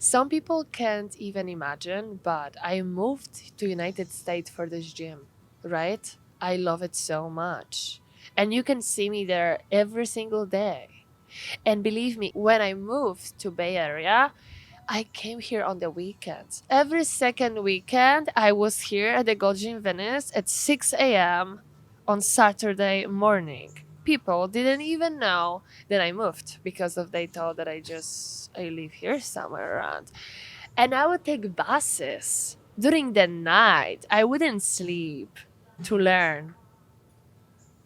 Some people can't even imagine, but I moved to United States for this gym, right? I love it so much. And you can see me there every single day. And believe me, when I moved to Bay Area, I came here on the weekends. Every second weekend, I was here at the Gold Gym Venice at 6 a.m. on Saturday morning. People didn't even know that I moved because of they thought that I live here somewhere around. And I would take buses during the night. I wouldn't sleep to learn,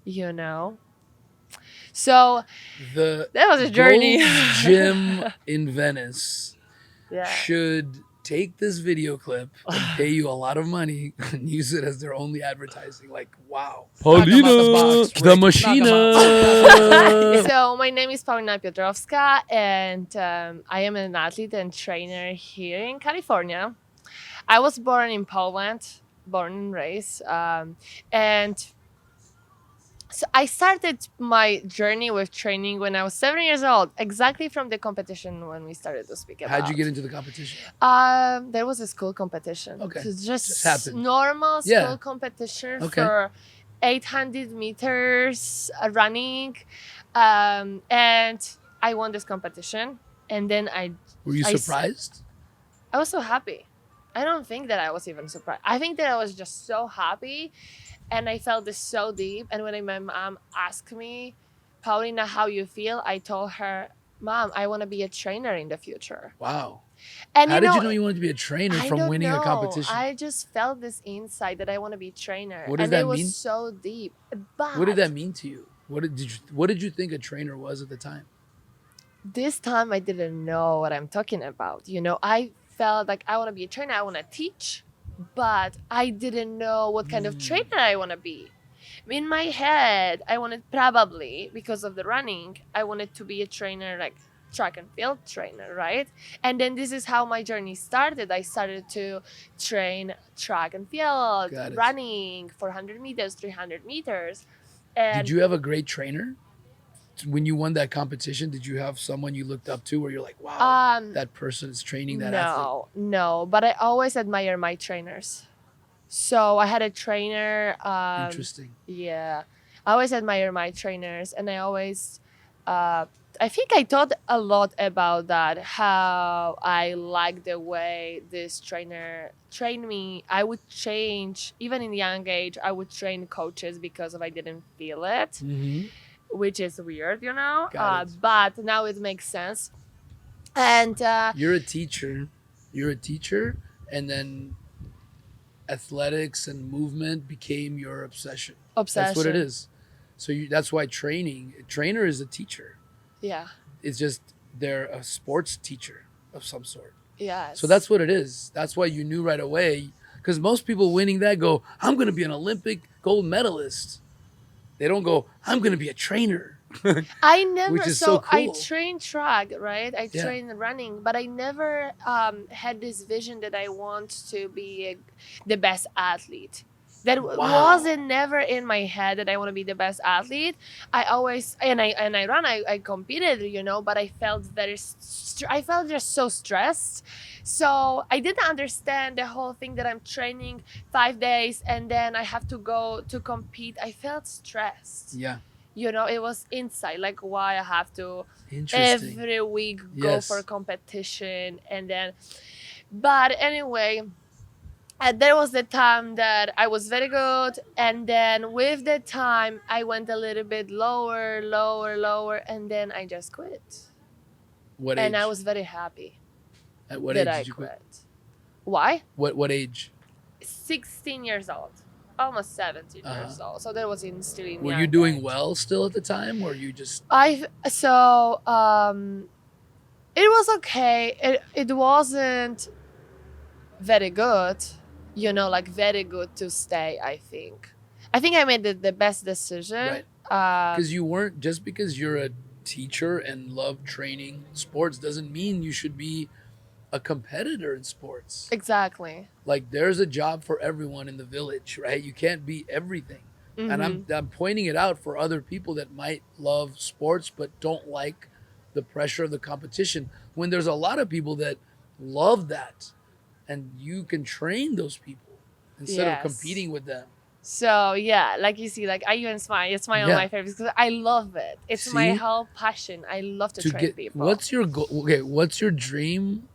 you know. So The that was a journey. Gold's Gym in Venice Yeah. should take this video clip and pay you a lot of money and use it as their only advertising. Like, wow. Paulina box, the Rick. Machina. So my name is Paulina Piotrowska, and I am an athlete and trainer here in California. I was born in Poland, born and raised, and so I started my journey with training when I was 7 years old, exactly from the competition when we started to speak about. How'd you get into the competition? There was a school competition. Okay. So Just happened. normal Yeah. school competition Okay. for 800 meters running. And I won this competition. And then Were you I s- surprised? I was so happy. I don't think that I was even surprised. I think that I was just so happy. And I felt this so deep. And when my mom asked me, Paulina, how you feel? I told her, Mom, I want to be a trainer in the future. Wow. And How did you know you wanted to be a trainer I from don't winning know. a competition? I just felt this insight that I want to be a trainer. What does and that it was mean? so deep. But What did that mean to you? What did you think a trainer was at the time? this time I didn't know what I'm talking about. You know, I felt like I want to be a trainer, I want to teach, but I didn't know what kind of trainer I want to be. In my head, I wanted probably because of the running, I wanted to be a trainer like track and field trainer, right? And then this is how my journey started. I started to train track and field, Got it. running 400 meters, 300 meters. And Did you have a great trainer? When you won that competition, did you have someone you looked up to where you're like, wow, that person is training that athlete? No, but I always admire my trainers. So I had a trainer. Interesting. Yeah, I always admire my trainers, and I always, I think I thought a lot about that. How I like the way this trainer trained me. I would change even in young age. I would train coaches because of I didn't feel it, Mm-hmm. which is weird, you know. Got it. But now it makes sense. And You're a teacher. You're a teacher, and then athletics and movement became your obsession. obsession. That's what it is. So that's why a trainer is a teacher. Yeah. It's just they're a sports teacher of some sort. Yes. So that's what it is. That's why you knew right away. Because most people winning that go, I'm going to be an Olympic gold medalist. They don't go, I'm going to be a trainer. I never. Which is so so I cool. trained track, right? I Yeah. trained running, but I never had this vision that I want to be the best athlete. That Wow. wasn't never in my head that I want to be the best athlete. I always and I run. I competed, you know, but I felt I felt just so stressed. So I didn't understand the whole thing that I'm training 5 days and then I have to go to compete. I felt stressed. Yeah. You know, it was inside, like why I have to Interesting. every week go Yes. for competition and then. But anyway, there was the time that I was very good, and then with the time I went a little bit lower, and then I just quit. What age? And I was very happy At what that age I did you quit? Why? What age? 16 years old, almost 17 years old. So that was still in. Were young you doing age. well still at the time, or you just? It was okay. It wasn't very good, you know, like very good to stay. I think I made the best decision. Right. Because you weren't, just because you're a teacher and love training sports doesn't mean you should be a competitor in sports. Exactly. Like there's a job for everyone in the village, right? You can't be everything. And I'm pointing it out for other people that might love sports but don't like the pressure of the competition. When there's a lot of people that love that, and you can train those people instead of Yes. competing with them. So yeah, like you see, like I even smile. It's my on Yeah. my favorites because I love it. It's my See, whole passion. I love to to train get people. what's your goal? Okay, what's your dream?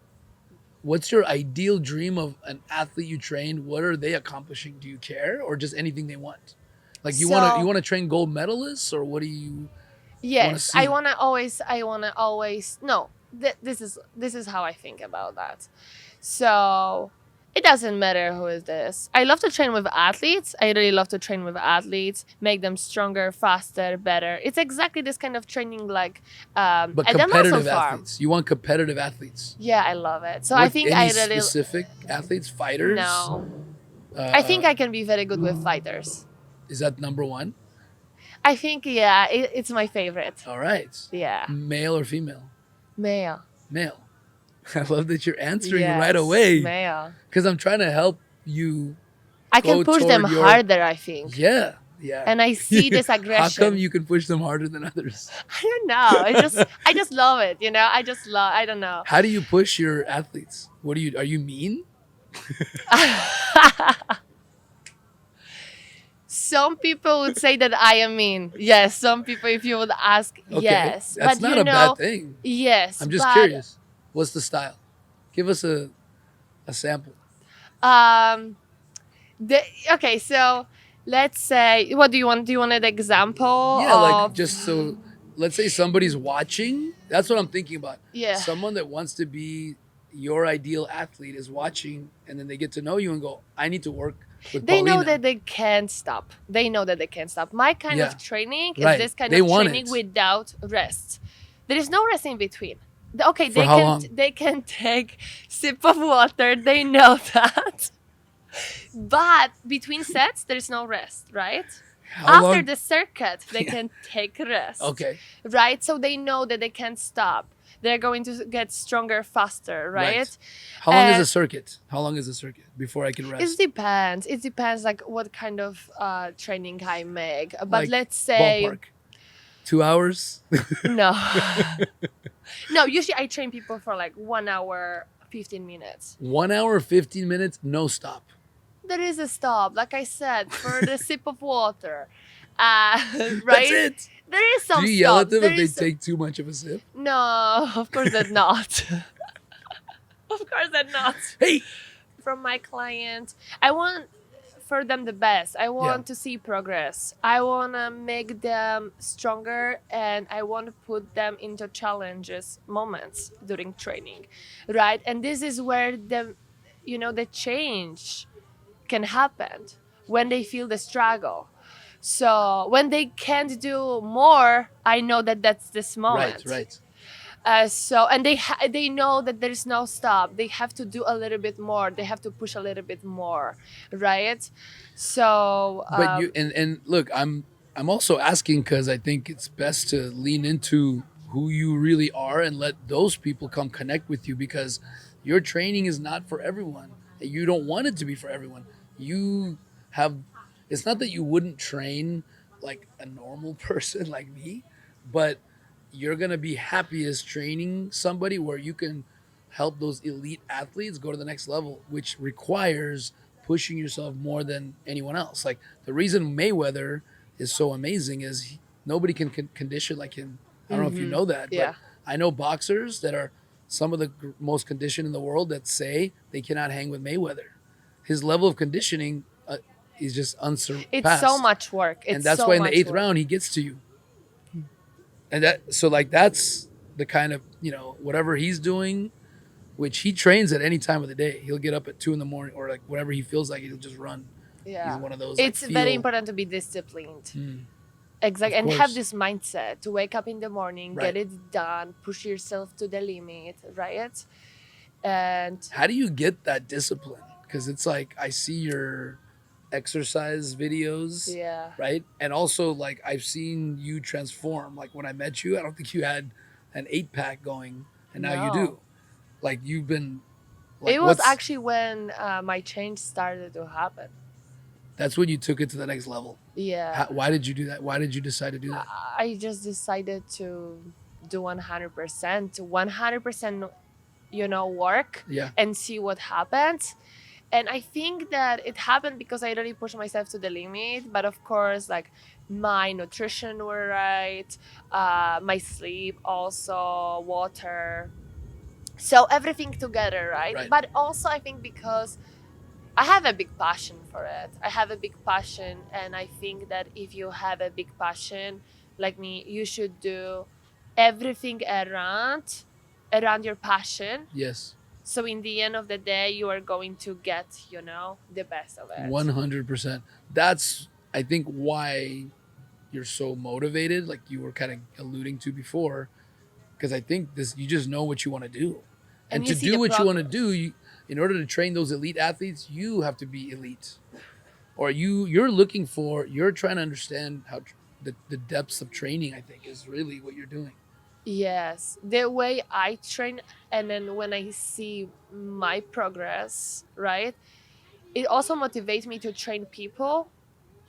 What's your ideal dream of an athlete you trained? What are they accomplishing? Do you care, or just anything they want? Like you So want to train gold medalists, or what do you want to yes, I see? wanna always. I wanna always. No, this is how I think about that. So it doesn't matter who is this. I love to train with athletes. I really love to train with athletes, make them stronger, faster, better. It's exactly this kind of training like But at the muscle competitive farm. athletes, you want competitive athletes. Yeah, I love it. So I What think any I really specific athletes, fighters? no. I think Uh, I can be very good with fighters. is that number one? I think yeah, it's my favorite. All right, Yeah, male or female? male. Male. I love that you're answering right Yes, away male. because I'm trying to help you I can go push them toward your harder. I think, yeah, yeah. and I see this How come aggression. you can push them harder than others? I don't know. I just love it. You know, I just love. I don't know. How do you push your athletes? What do you are you mean? Some people would say that I am mean. Yes, some people, if you would ask, Okay, yes. that's But not you a bad know, thing. yes. I'm just But curious. What's the style? Give us a sample. um, the, okay. So let's say, what do you want? Do you want an example Yeah, like of? just so let's say somebody's watching. That's what I'm thinking about. Yeah. Someone that wants to be your ideal athlete is watching, and then they get to know you and go, "I need to work with They know Paulina." that they can't stop. They know that they can't stop. My kind Yeah, of training is right. this kind They of want training it. without rest. There is no rest in between. Okay, For how long? they can take sip of water. They know that. But between sets, there is no rest, right? How After long? the circuit, they Yeah. can take rest. Okay. Right? So they know that they can't stop. They're going to get stronger faster, right? How long is Uh, a circuit? How long is a circuit before I can It rest? depends. It depends like what kind of training I make. But Like let's say ballpark. 2 hours? no. No, usually I train people for like 1 hour, 15 minutes. 1 hour, 15 minutes, no stop. There is a stop, like I said, for the sip of water. Right? That's it. There is some Do you yell at stop. them There if they is take too much of a sip? No, of course that not. Of course that not. Hey, From my client, I want for them the best. I want to see progress. I want to make them stronger and I want to put them into challenges moments during training, right? And this is where the change can happen when they feel the struggle. So when they can't do more, I know that that's this moment. right. And they know that there is no stop. They have to do a little bit more. They have to push a little bit more, right? So But you and look, I'm also asking because I think it's best to lean into who you really are and let those people come connect with you because your training is not for everyone. You don't want it to be for everyone. You have it's not that you wouldn't train like a normal person like me, but you're gonna be happiest training somebody where you can help those elite athletes go to the next level, which requires pushing yourself more than anyone else. Like the reason Mayweather is so amazing is nobody can condition like him. I don't know if you know that, but yeah. I know boxers that are some of the most conditioned in the world that say they cannot hang with Mayweather. His level of conditioning is just unsurpassed. It's so much work. It's and that's so why in the much eighth work. round he gets to you. And that's the kind of whatever he's doing, which he trains at any time of the day. He'll get up at 2 a.m. or like whatever he feels like. He'll just run. Yeah. He's one of those. It's like, very feel- important to be disciplined. Mm, Exactly. of And have course. this mindset to wake up in the morning, Right. get it done, push yourself to the limit, right? And How do you get that discipline? Because it's like I see your exercise videos, yeah. right? And also like I've seen you transform. Like when I met you, I don't think you had an 8-pack going, and now you No. do. Like you've been. Like It was what's- actually when my change started to happen. That's when you took it to the next level. Yeah. Why did you do that? Why did you decide to do that? I just decided to do 100%. 100% work Yeah. and see what happens. And I think that it happened because I really pushed myself to the limit. But of course, like my nutrition were right, my sleep also, water, so everything together, right? Right. But also I think because I have a big passion for it. I have a big passion, and I think that if you have a big passion like me, you should do everything around your passion. Yes. So in the end of the day, you are going to get, the best of it. 100%. That's, I think, why you're so motivated, like you were kind of alluding to before, because I think this, you just know what you want to do. And And you to see do the what you want to do, progress. in order to train those elite athletes, you have to be elite. Or you're trying to understand how the depths of training, I think, is really what you're doing. Yes, the way I train, and then when I see my progress, right, it also motivates me to train people,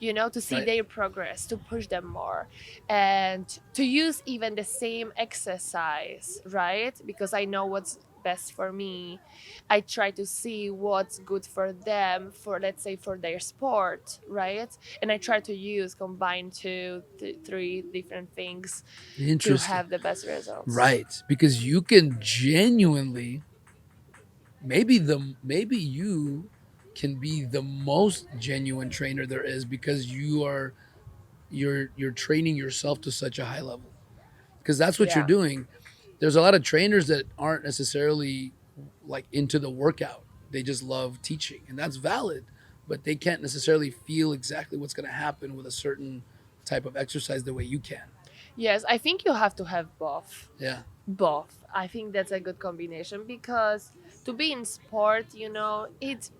to see Right. their progress, to push them more, and to use even the same exercise, right? Because I know what's best for me. I try to see what's good for them, for, let's say, for their sport, right? And I try to combine three different things to Interesting. have the best results. Right. Because you can genuinely, maybe you can be the most genuine trainer there is, because you're training yourself to such a high level, because that's what you're Yeah. doing. There's a lot of trainers that aren't necessarily like into the workout. They just love teaching, and that's valid, but they can't necessarily feel exactly what's going to happen with a certain type of exercise the way you can. Yes, I think you have to have both. Yeah. Both. I think that's a good combination because to be in sport, it's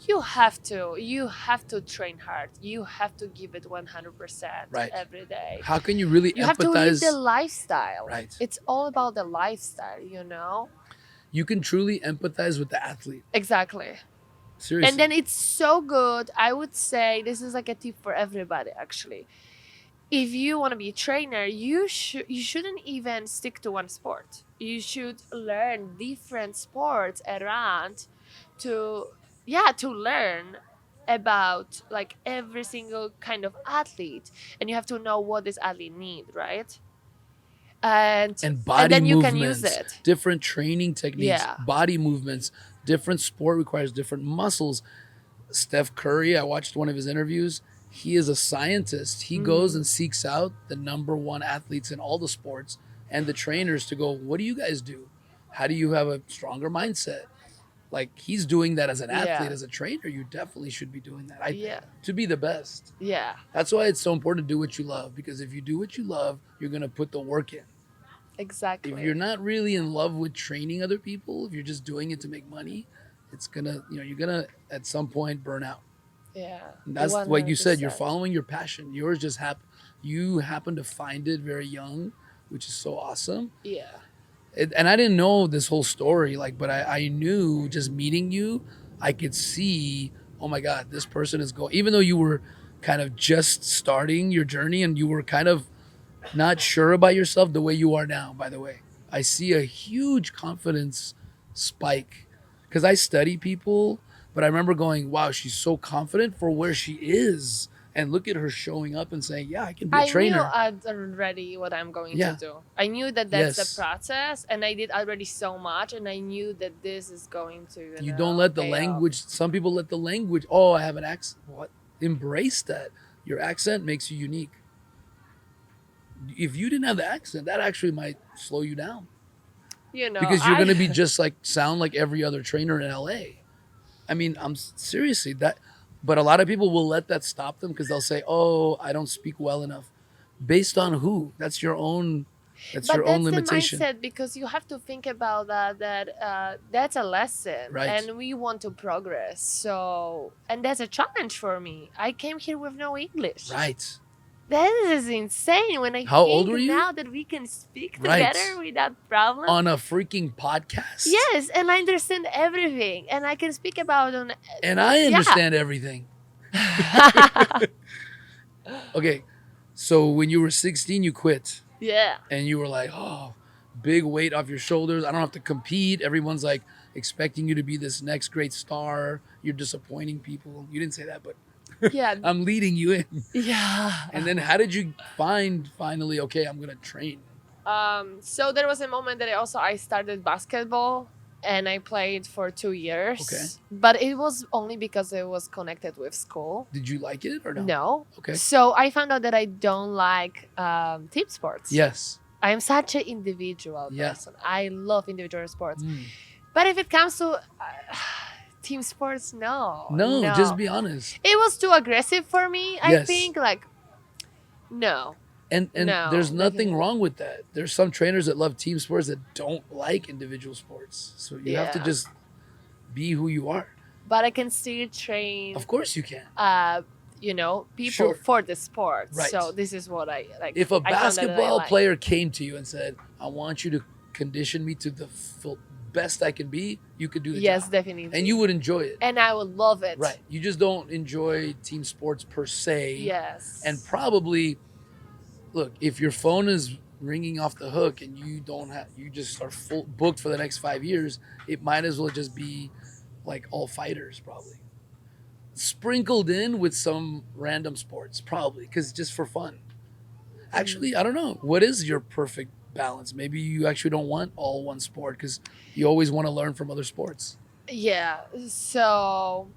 you have to train hard. You have to give it 100% Right. every day. How can you really You have to live the empathize? lifestyle. Right. It's all about the lifestyle. You can truly empathize with the athlete. Exactly. And Seriously. then it's so good. I would say this is like a tip for everybody actually. If you want to be a trainer, you shouldn't even stick to one sport. You should learn different sports around to to learn about like every single kind of athlete, and you have to know what this athlete need, right? and And and body then you can use movements, it. different training techniques, Yeah. body movements, different sport requires different muscles. Steph Curry, I watched one of his interviews. He is a scientist. He goes Mm, and seeks out the number one athletes in all the sports and the trainers to go, what do you guys do? How do you have a stronger mindset? Like, he's doing that as an athlete, yeah. as a trainer. You definitely should be doing that, I think, Yeah. to be the best. Yeah. That's why it's so important to do what you love, because if you do what you love, you're going to put the work in. If you're Exactly. not really in love with training other people, if you're just doing it to make money, it's gonna, you're gonna at some point burn out. Yeah. And that's like you said, you're 100%. following your passion. Yours just you happen to find it very young, which is so awesome. Yeah. And I didn't know this whole story, like, but I knew just meeting you, I could see, oh my God, this person is going, even though you were kind of just starting your journey and you were kind of not sure about yourself the way you are now, by the way. I see a huge confidence spike because I study people, but I remember going, wow, she's so confident for where she is. And look at her showing up and saying, yeah, I can be a I knew trainer. already what I'm going to Yeah. do. I knew that that's the Yes. process, and I did already so much, and I knew that this is going to, You don't let the pay off. language, some people let the language, oh, I have an accent. What? Embrace that. Your accent makes you unique. If you didn't have the accent, that actually might slow you down, because you're going to be I just like sound like every other trainer in LA. I mean, I'm seriously that, but a lot of people will let that stop them because they'll say, "Oh, I don't speak well enough." Based on who? That's your own. That's but your own that's the limitation, mindset because you have to think about that that's a lesson, right? and we want to progress. So, and that's a challenge for me. I came here with no English. Right. That is insane when I How old think were you? now that we can speak Right. together without problem. On a freaking podcast. Yes, and I understand everything, and I can speak about on. And I Yeah. understand everything. Okay. So when you were 16, you quit Yeah. and you were like, oh, big weight off your shoulders. I don't have to compete. Everyone's like expecting you to be this next great star. You're disappointing people. You didn't say that, but Yeah. I'm leading you in. Yeah. And then how did you find finally, okay, I'm going to train? So there was a moment that I started basketball and I played for 2 years. Okay. But it was only because it was connected with school. Did you like it or no? No. Okay. So I found out that I don't like team sports. Yes. I am such an individual Yeah. person. I love individual sports. Mm. But if it comes to team sports, no. No, just be honest. It was too aggressive for me, I Yes. think. Like, no. And No, there's nothing definitely. wrong with that. There's some trainers that love team sports that don't like individual sports. So you have to Yeah. just be who you are. But I can still train, Of course you can. people Sure. for the sport. Right. So this is what I like. If a I found that I basketball like. player came to you and said, "I want you to condition me to the best I can be," you could do the Yes, job. definitely. And you would enjoy it. And I would love it. Right. You just don't enjoy team sports per se. Yes. And probably, look, if your phone is ringing off the hook and you just are full booked for the next 5 years, it might as well just be like all fighters, probably sprinkled in with some random sports, probably because just for fun. Actually, I don't know. What is your perfect balance? Maybe you actually don't want all one sport because you always want to learn from other sports. Yeah. So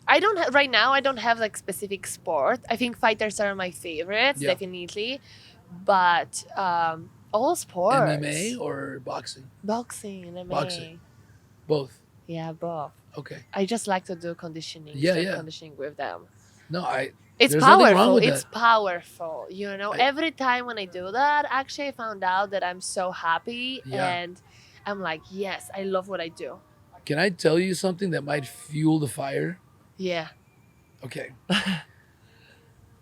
right now I don't have like specific sport. I think fighters are my favorites, Yeah. definitely. But all sports. MMA or boxing? Boxing, MMA. Boxing. Both. Yeah, both. Okay. I just like to do conditioning. Yeah, strength yeah. conditioning with them. No, It's There's nothing wrong powerful. with It's that. powerful. I- Every time when I do that, actually, I found out that I'm so happy Yeah. and I'm like, yes, I love what I do. Can I tell you something that might fuel the fire? Yeah. Okay.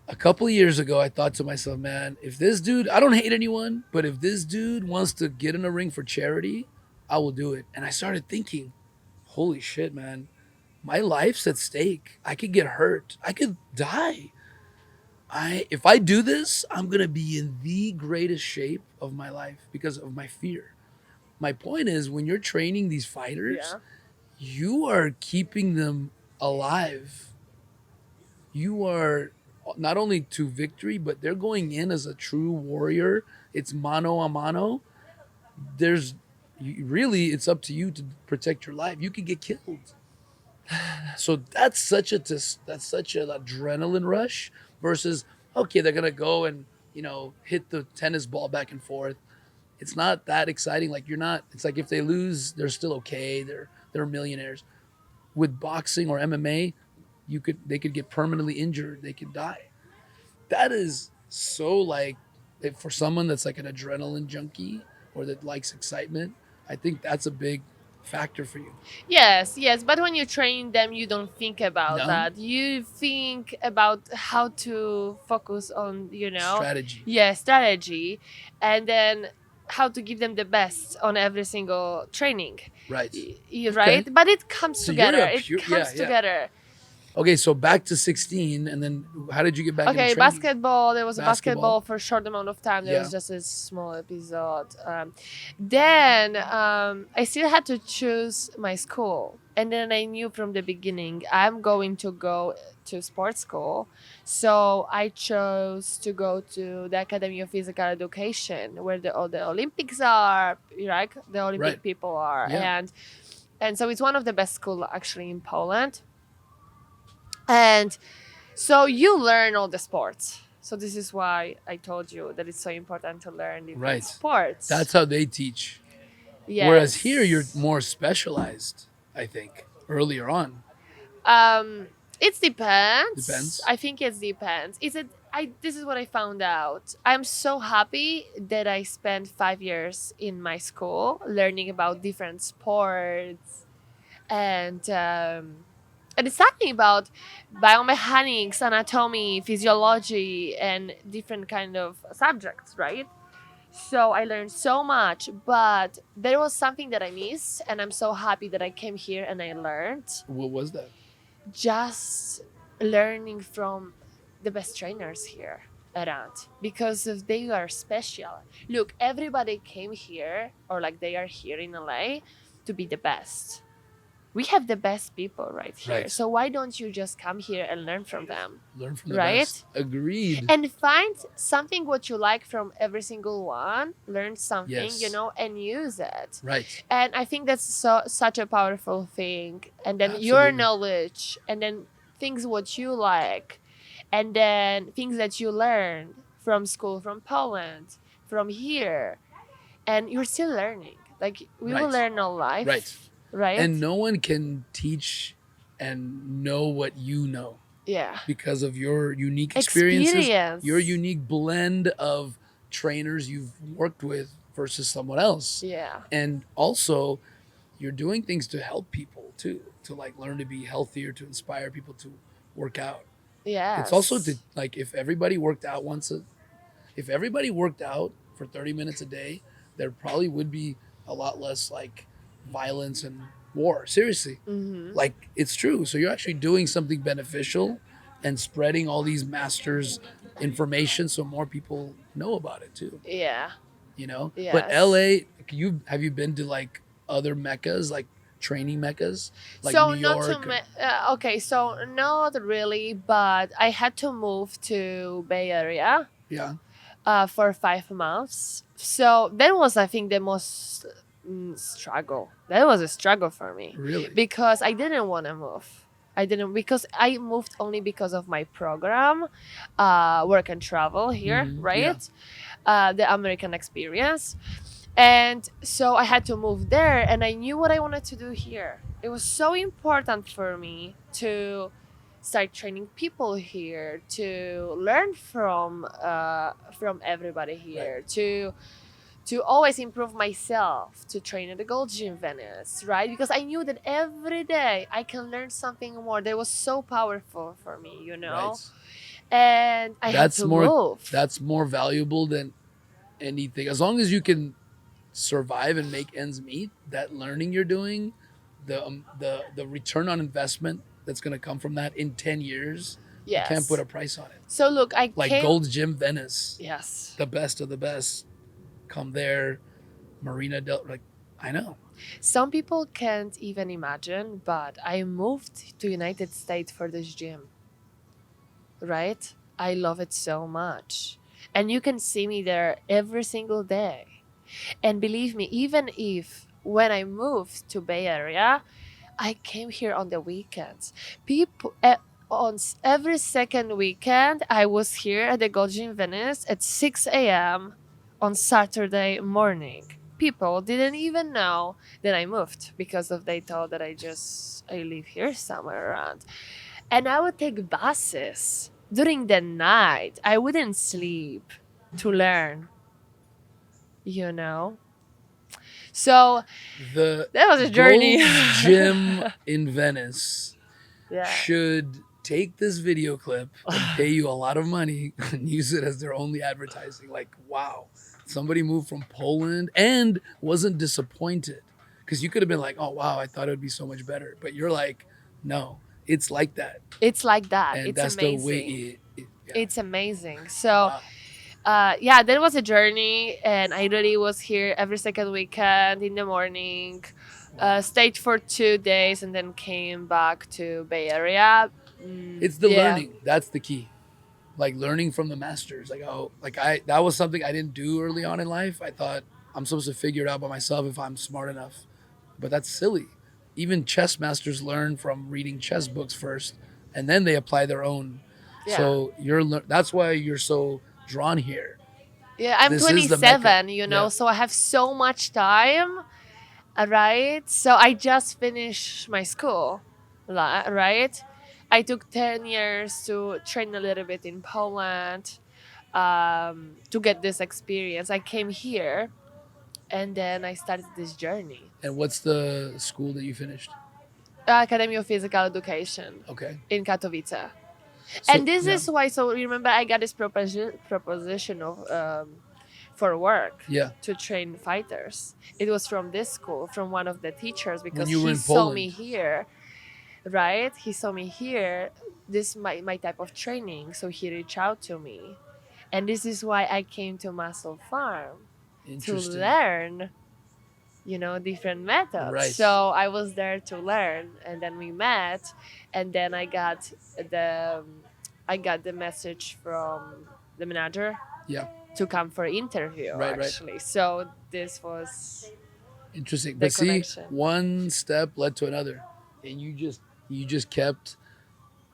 A couple of years ago, I thought to myself, man, if this dude, I don't hate anyone, but if this dude wants to get in a ring for charity, I will do it. And I started thinking, holy shit, man, my life's at stake. I could get hurt. I could die. If I do this, I'm going to be in the greatest shape of my life because of my fear. My point is, when you're training these fighters, Yeah. you are keeping them alive. You are not only to victory, but they're going in as a true warrior. It's mano a mano. Really, it's up to you to protect your life. You could get killed. So that's such an adrenaline rush versus, okay, they're gonna go and hit the tennis ball back and forth. It's not that exciting. Like you're not. It's like if they lose, they're still okay. They're millionaires. With boxing or MMA, they could get permanently injured. They could die. That is so like for someone that's like an adrenaline junkie or that likes excitement. I think that's a big factor for you. Yes, yes. But when you train them, you don't think about No? that. You think about how to focus on, Strategy. yeah, strategy, and then how to give them the best on every single training. Right. Right? But it comes So you're together. a It pure- comes yeah. together. Okay, so back to 16, and then how did you get back into Okay, training? basketball. There was a Basketball. basketball for a short amount of time. There Yeah. was just a small episode. Then I still had to choose my school, and then I knew from the beginning I'm going to go to sports school. So I chose to go to the Academy of Physical Education, where all the Olympics are, right? The Olympic Right. people are, Yeah. and so it's one of the best schools actually in Poland. And so you learn all the sports. So this is why I told you that it's so important to learn different Right. sports. That's how they teach. Yes. Whereas here, you're more specialized, I think, earlier on. It depends. Depends. I think it depends. This is what I found out. I'm so happy that I spent 5 years in my school learning about different sports and it's talking about biomechanics, anatomy, physiology, and different kind of subjects, right? So I learned so much, but there was something that I missed, and I'm so happy that I came here and I learned. What was that? Just learning from the best trainers here. around because of they are special. Look, everybody came here or like they are here in LA to be the best. We have the best people right here. Right. So why don't you just come here and learn from them? Learn from the Right? best. Agreed. And find something what you like from every single one, learn something, Yes. and use it. Right. And I think that's such a powerful thing. And then your Absolutely. knowledge, and then things what you like, and then things that you learned from school, from Poland, from here, and you're still learning. Like we will Right. learn all Right. life, right? And no one can teach and know what you know Yeah. because of your unique experiences, Experience. your unique blend of trainers you've worked with versus someone else. Yeah. And also, you're doing things to help people too, to like learn to be healthier, to inspire people to work out. It's also to Yes. like if everybody worked out for 30 minutes a day, there probably would be a lot less like violence and war. Seriously. Mm-hmm. Like it's true. So you're actually doing something beneficial and spreading all these masters information so more people know about it too, Yeah. you know? But Yes. LA, have you been to like other meccas, like training meccas, like So New not to York? okay, so not really, but I had to move to Bay Area Yeah, for 5 months. So that was, I think, the most struggle. That was a struggle for me really. because I didn't want to move. I didn't because I moved only because of my program, work and travel here, Yeah. right? The American experience. And so I had to move there, and I knew what I wanted to do here. It was so important for me to start training people here, to learn from everybody Right. here, to always improve myself, to train at the Gold Gym Venice, right? Because I knew that every day I can learn something more. That was so powerful for me, Right. And I had That's to more move. that's more valuable than anything. As long as you can survive and make ends meet, that learning you're doing, the return on investment that's going to come from that in 10 years, you can't put Yes. a price on it. So look, I Like came. Gold's Gym Venice, Yes. the best of the best come there. Marina Del, like, I know. Some people can't even imagine, but I moved to United States for this gym. Right? I love it so much. And you can see me there every single day. And believe me, even if when I moved to Bay Area, I came here on the weekends. People every second weekend, I was here at the Goji in Venice at 6 a.m. on Saturday morning. People didn't even know that I moved because of they thought that I live here somewhere around. And I would take buses during the night. I wouldn't sleep to learn, you know. So The that was a journey. Gold's Gym in Venice Yeah. should take this video clip and pay you a lot of money and use it as their only advertising. Like, wow, somebody moved from Poland and wasn't disappointed. Because you could have been like, oh, wow, I thought it would be so much better. But you're like, no, it's like that. It's like that. And It's that's the way amazing. yeah. It's amazing. So, Wow. yeah, that was a journey, and I really was here every second weekend in the morning. Stayed for 2 days and then came back to Bay Area. It's the Yeah. learning. That's the key. Like learning from the masters. Like, oh, like that was something I didn't do early on in life. I thought I'm supposed to figure it out by myself if I'm smart enough. But that's silly. Even chess masters learn from reading chess books first, and then they apply their own. Yeah. So that's why you're so drawn here. Yeah, I'm This is the Mecca. 27, Yeah. so I have so much time, right? So I just finished my school, right? I took 10 years to train a little bit in Poland to get this experience. I came here and then I started this journey. And what's the school that you finished? Academy of Physical Education Okay. in Katowice. So, And this yeah. is why, so remember, I got this proposition of for work Yeah. to train fighters. It was from this school, from one of the teachers, because you were he in saw Poland. me here, right? He saw me here, this my type of training, so he reached out to me. And this is why I came to Muscle Farm to Interesting. learn, different methods. Right. So I was there to learn, and then we met, and then the I got the message from the manager Yeah. to come for interview Right. Right. actually. So this was Interesting. the But see, connection. one step led to another, and you just kept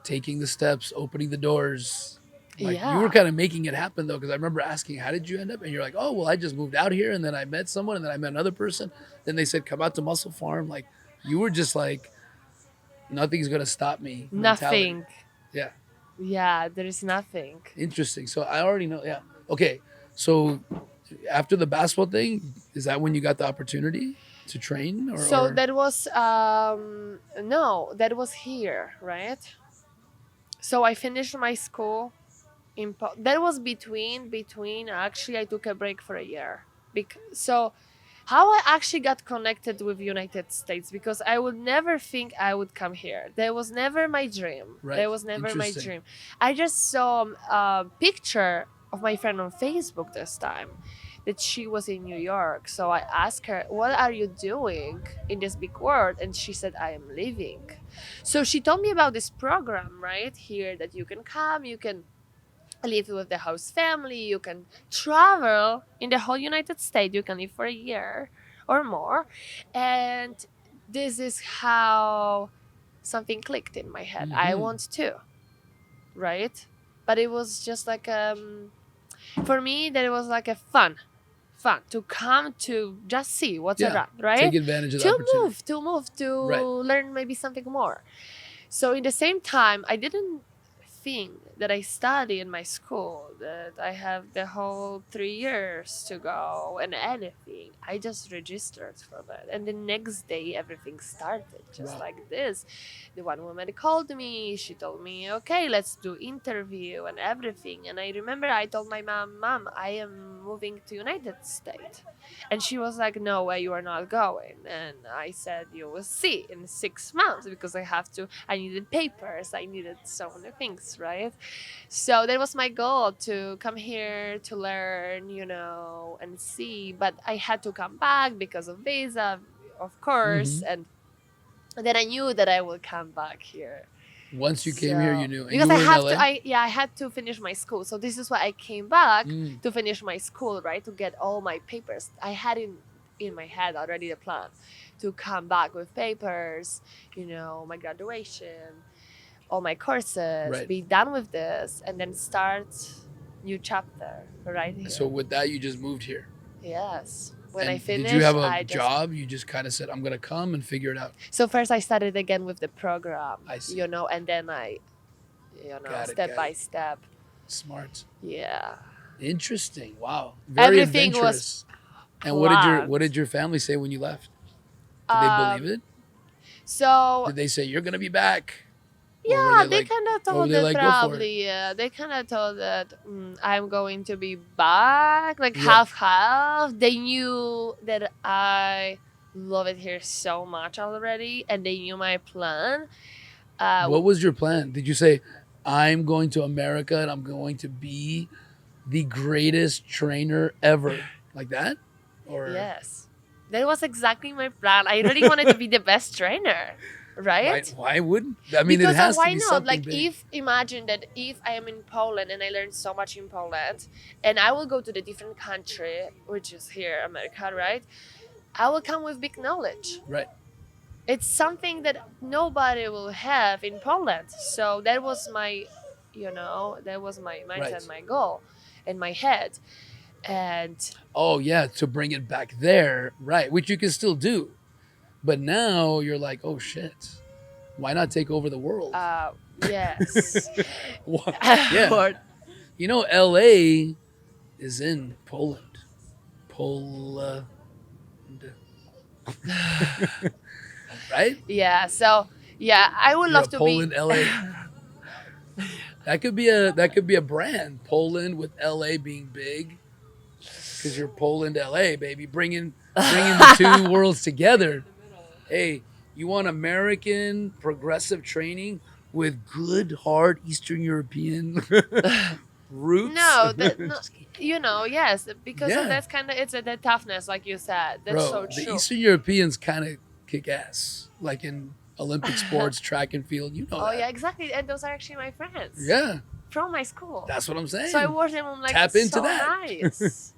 taking the steps, opening the doors. Like you were Yeah. kind of making it happen though, because I remember asking, "How did you end up?" And you're like, "Oh, well, I just moved out here, and then I met someone, and then I met another person. Then they said, come out to Muscle Farm.' Like you were just like, nothing's gonna stop me mentality. Nothing. Yeah, Yeah, there is nothing. interesting. So I already know. Yeah. Okay. So after the basketball thing, is that when you got the opportunity to train, or, So or that was no, that was here, right? So I finished my school that was between actually I took a break for a year. So how I actually got connected with United States, because I would never think I would come here. That was never my dream. right? That was never my Interesting. dream. I just saw a picture of my friend on Facebook this time, that she was in New York. So I asked her, "What are you doing in this big world?" And she said, "I am leaving." So she told me about this program right here, that you can come, you can live with the host family, you can travel in the whole United States, you can live for a year or more. And this is how something clicked in my head. I Hmm. want to, right? But it was just like for me that it was like a fun to come to just see what's Yeah. around, right? Take advantage of the to opportunity. move to move to Right. learn maybe something more. So in the same time, I didn't think that I study in my school, that I have the whole 3 years to go and anything. I just registered for that. And the next day, everything started just Wow. like this. The one woman called me. She told me, okay, let's do interview and everything. And I remember I told my mom, I am moving to United States. And she was like, no way, you are not going. And I said, you will see in 6 months, because I needed papers, I needed so many things, right? So that was my goal, to come here to learn, and see. But I had to come back because of visa, of course. Hmm. And then I knew that I would come back here. Once you came here, you So knew, and because you I were in have to, LA. I had to finish my school. So this is why I came back Mm. to finish my school, right? To get all my papers. I had in my head already the plan to come back with papers, my graduation, all my courses, Right. be done with this, and then start new chapter right here. So with that, you just moved here. Yes. When I And did you finished, have a I just job? You just kind of said, "I'm gonna come and figure it out." so first I started again with the program, I see. and then I, Got it. step Got by it. step, Smart. yeah. Interesting. Wow. Very Everything was adventurous. And what planned. did your family say when you left? Did they believe Um, it? so Did they say you're gonna be back? Or were yeah, they they like, kind of or were told they that like, go for it? probably. Yeah, they kind of told that I'm going to be back, like Yeah. half half. They knew that I love it here so much already, and they knew my plan. What was your plan? Did you say, I'm going to America and I'm going to be the greatest trainer ever? Like that? Or Yes, that was exactly my plan. I really wanted to be the best trainer, why right? why wouldn't I mean it Because of has to why be not? something Like, big. if imagine that if I am in Poland and I learned so much in Poland, and I will go to the different country, which is here, America, right? I will come with big knowledge. Right. It's something that nobody will have in Poland. So that was my mindset, Right. my goal in my head. And Oh yeah, to bring it back there, right? Which you can still do. But now you're like, oh shit. Why not take over the world? yes. Yeah. Or- LA is in Poland. Poland. Right? yeah. So yeah, I would You're love a to Poland be. LA. That could be a brand. Poland with LA being big. Because you're Poland LA, baby. Bringing the two worlds together. Hey, you want American progressive training with good, hard Eastern European roots. No, that no, Just kidding. yes, because of Yeah. that's kind of the toughness, like you said. That's Bro, so the true. Eastern Europeans kind of kick ass, like in Olympic sports, track and field. You know Oh that. yeah, exactly. And those are actually my friends Yeah, from my school. that's what I'm So I saying. watch them. I'm like, Tap into so that. nice,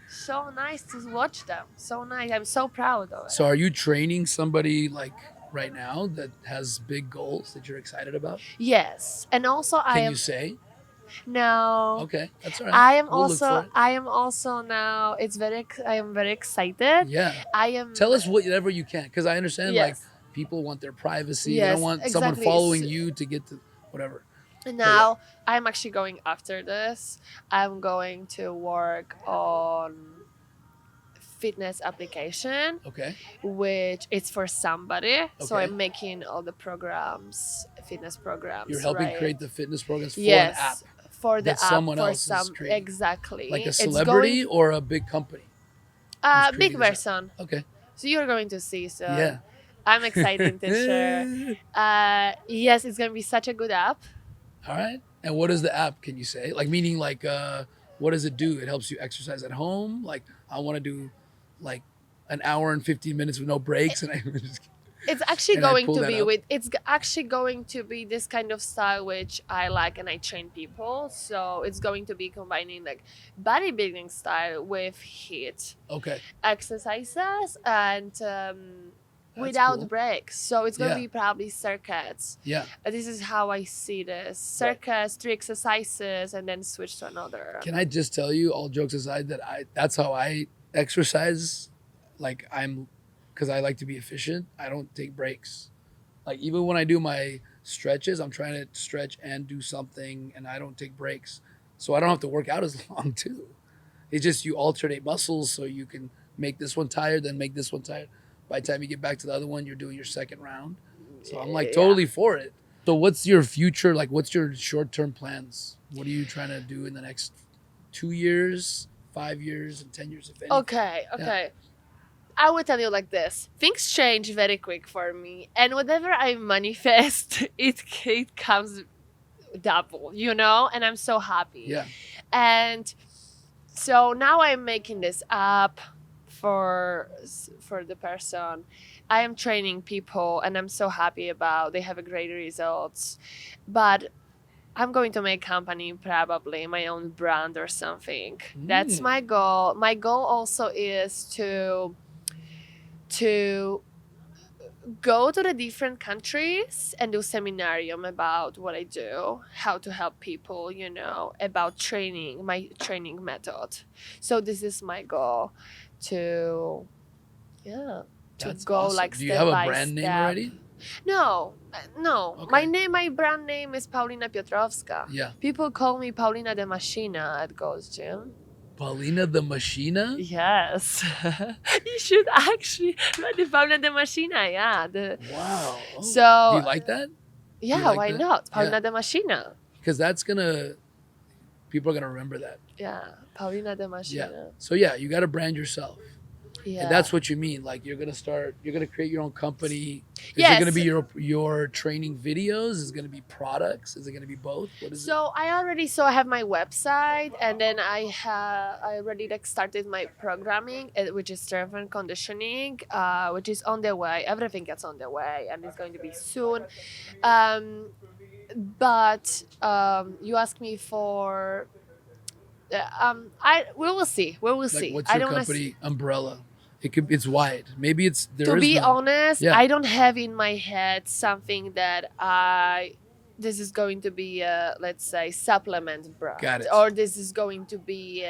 so nice to watch them. So nice. I'm so proud of it. So, are you training somebody like right now that has big goals that you're excited about? Yes, and also I Can you am say? now. Okay, that's all right. I am We'll look for also. it. I am also now. I am very excited. Yeah. I am. Tell us whatever you can, because I understand like Yes. people want their privacy. They don't Yes. want someone Exactly. following you to get to whatever. But yeah, Now I'm actually going after this. I'm going to work on fitness application, okay, which is for somebody. So okay. I'm making all the programs, fitness programs. You're helping right? create the fitness programs for an app Yes, for the that app someone for else is some creating, like exactly. a It's going celebrity or a big company who's big creating this app. version. Okay. So you're going to see soon. Yeah. I'm excited to share. Yes, it's gonna be such a good app. All right. And what is the app? Can you say? Like meaning like what does it do? It helps you exercise at home. Like I want to do like an hour and 15 minutes with no breaks, and I just It's actually and I going pull to that be up. with. Actually going to be this kind of style which I like and I train people. So it's going to be combining like bodybuilding style with HIIT Okay. exercises and That's without cool. breaks. So it's going to Yeah. be probably circuits. Yeah. This is how I see this: Right. circuits, 3 exercises, and then switch to another. Can I just tell you, all jokes aside, that that's how I exercise. Like because I like to be efficient. I don't take breaks. Like even when I do my stretches, I'm trying to stretch and do something, and I don't take breaks, so I don't have to work out as long too. It's just you alternate muscles so you can make this one tired, then make this one tired. By the time you get back to the other one, you're doing your second round. So I'm like Yeah. totally for it. So what's your future? Like, what's your short-term plans? What are you trying to do in the next 2 years, 5 years, and 10 years, if any? Okay, okay. I will tell you like this. Things change very quick for me. And whatever I manifest, it comes double, And I'm so happy. Yeah. And so now I'm making this app for the person. I am training people and I'm so happy about they have a great results. But I'm going to make company probably my own brand or something. That's Mm. my goal. My goal also is to go to the different countries and do seminarium about what I do, how to help people, about training, my training method. So this is my goal to to That's go awesome. like Do you step have a by brand name step. already? No, no. Okay. My brand name is Paulina Piotrowska. Yeah. People call me Paulina the Machina at Gold's Gym. Paulina the Machina? Yes. You should actually write the Paulina the Machina, yeah. Wow. Oh. So Do you like that? yeah, like why that? not? Paulina Yeah. the Machina. Because people are gonna remember that. Yeah, Paulina the Machina. Yeah. So yeah, you gotta brand yourself. Yeah. And that's what you mean. Like you're gonna create your own company. Is Yes. it gonna be your training videos? Is it gonna be products? Is it gonna be both? What is it? So I have my website, and then I already started my programming, which is strength and conditioning, which is on the way. Everything gets on the way, and it's going to be soon. But you asked me for. We will see. We will Like see. what's I your don't wanna company umbrella? It's wide. Maybe there to is be none. honest, Yeah. I don't have in my head something that this is going to be a, let's say, supplement brand, Got it. or this is going to be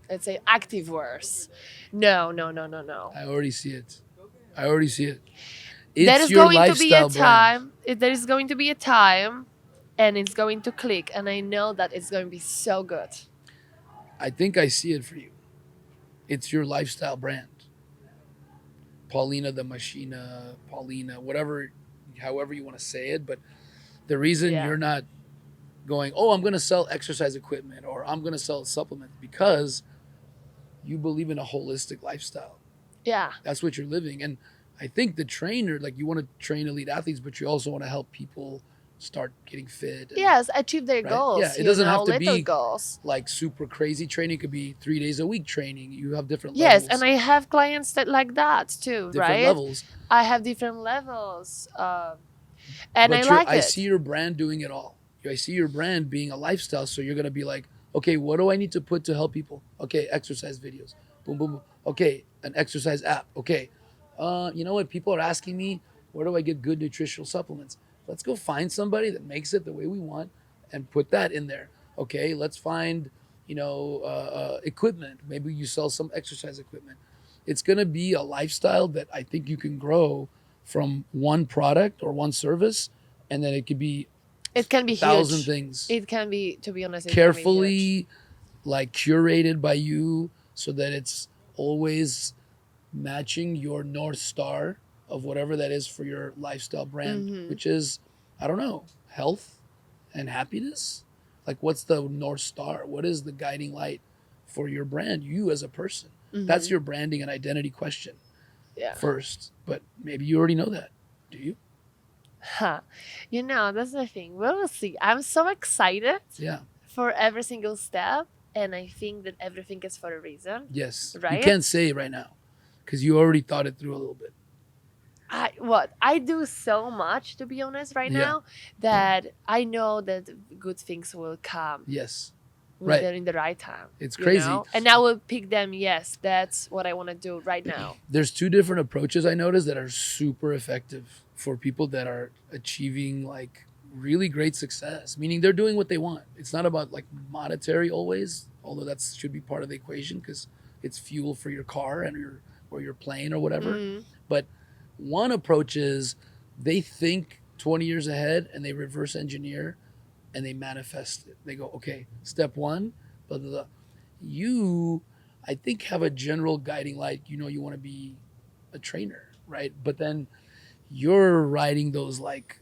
let's say active wears. No. I already see it. There It's is your going to be a lifestyle brand. time. There is going to be a time, and it's going to click, and I know that it's going to be so good. I think I see it for you. It's your lifestyle brand. Paulina the Machina, Paulina, however you want to say it. But the reason Yeah. you're not going, oh, I'm going to sell exercise equipment or I'm going to sell supplements, because you believe in a holistic lifestyle. Yeah. That's what you're living. And I think the trainer, like you want to train elite athletes, but you also want to help people start getting fit. And, Yes, achieve their right? goals. Yeah, it doesn't have to little be goals. like super crazy training. It could be 3 days a week training. You have different Yes, levels. and I have clients that like that too, Different right? levels. I have different levels, and But I like I it. see your brand doing it all. I see your brand being a lifestyle. So you're gonna be like, okay, what do I need to put to help people? Okay, exercise videos. Boom, boom, boom. Okay, an exercise app. Okay, you know what? People are asking me, where do I get good nutritional supplements? Let's go find somebody that makes it the way we want, and put that in there. Okay, let's find, equipment. Maybe you sell some exercise equipment. It's gonna be a lifestyle that I think you can grow from one product or one service, and then it could be It can be 1,000 huge. things It can be, to be honest, it can be huge. carefully like curated by you so that it's always matching your north star of whatever that is for your lifestyle brand, Mhm. which is, I don't know, health and happiness. Like, what's the north star? What is the guiding light for your brand, you as a person? That's Mhm. your branding and identity question Yeah. first. But maybe you already know that. Do you? Huh. That's the thing. We will see. I'm so excited Yeah. for every single step, and I think that everything is for a reason. Yes. You Right? can't say it right now because you already thought it through a little bit. I do so much, to be honest, right Yeah. now, that I know that good things will come Yes. when Right. they're in the right time. It's crazy. And I will pick them. Yes, that's what I want to do right now. There's two different approaches I noticed that are super effective for people that are achieving like really great success, meaning they're doing what they want. It's not about like monetary always, although that should be part of the equation because it's fuel for your car and your plane or whatever. Mhm. But one approach is they think 20 years ahead and they reverse engineer and they manifest it. They go, okay, step one, blah, blah, blah. You, I think, have a general guiding light. You want to be a trainer, right? But then you're riding those like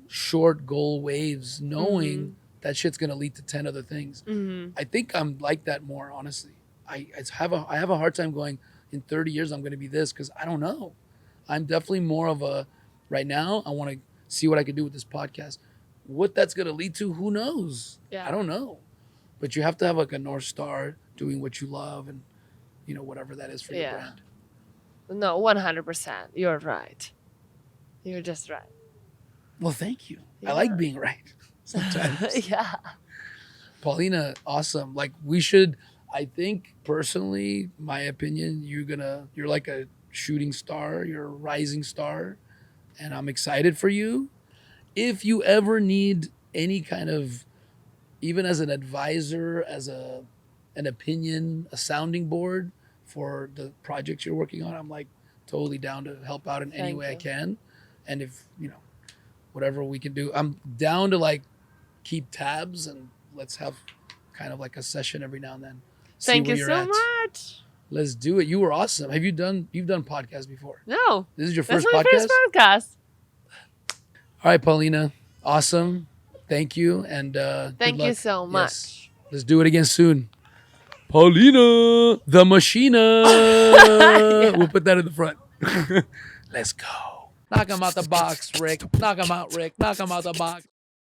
short goal waves, knowing that shit's gonna lead to 10 other things. Mhm. I think I'm like that more, honestly. I have a hard time going in 30 years I'm gonna be this because I don't know. I'm definitely more of a right now. I want to see what I can do with this podcast. What that's gonna lead to, who knows? Yeah. I don't know. But you have to have like a north star, doing what you love, and whatever that is for your Yeah. brand. No, 100%. You're right. You're just right. Well, thank you. I Yeah. like being right sometimes. Yeah. Paulina, awesome. Like we should. I think personally, my opinion, you're like a shooting star. You're a rising star, and I'm excited for you. If you ever need any kind of, even as an advisor, as an opinion, a sounding board for the projects you're working on, I'm like totally down to help out in any Thank way I you. can. And if whatever we can do, I'm down to like keep tabs and let's have kind of like a session every now and then. See Thank where you you're so at. much. Let's do it. You were awesome. You've done podcasts before? No, This is your that's first my podcast? first podcast. All right, Paulina. Awesome. Thank you. And Thank good you luck. so Yes. much. Let's do it again soon. Paulina the Machina. Yeah. We'll put that in the front. Let's go. Knock him out the box, Rick. Knock him out, Rick. Knock him out the box.